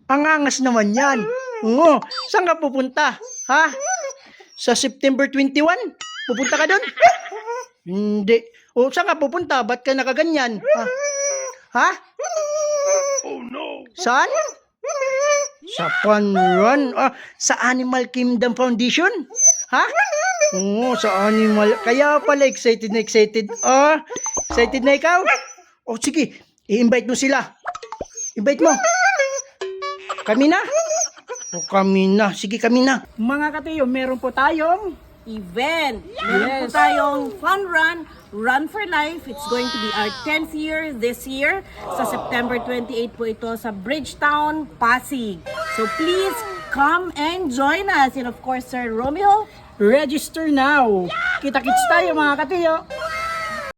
Ang angas naman yan. Oo, saan ka pupunta? Ha? Sa September 21? Pupunta ka doon? Hindi. O, saan ka pupunta? Ba't ka nakaganyan? Ha? Ha? Oh no! Saan? Sa Fun Run? Sa Animal Kingdom Foundation? Ha? Oo, sa Animal. Kaya pala excited na excited. Excited na ikaw? O sige, i-invite mo sila. Invite mo. Kami na? O kami na. Sige, kami na. Mga katiyo, meron po tayong Event. Meron po tayong Fun Run, Run for Life. It's going to be our 10th year this year. Sa September 28 po ito sa Bridgetown, Pasig. So please come and join us. And of course, Sir Romeo, register now. Kita-kits tayo mga katiyo.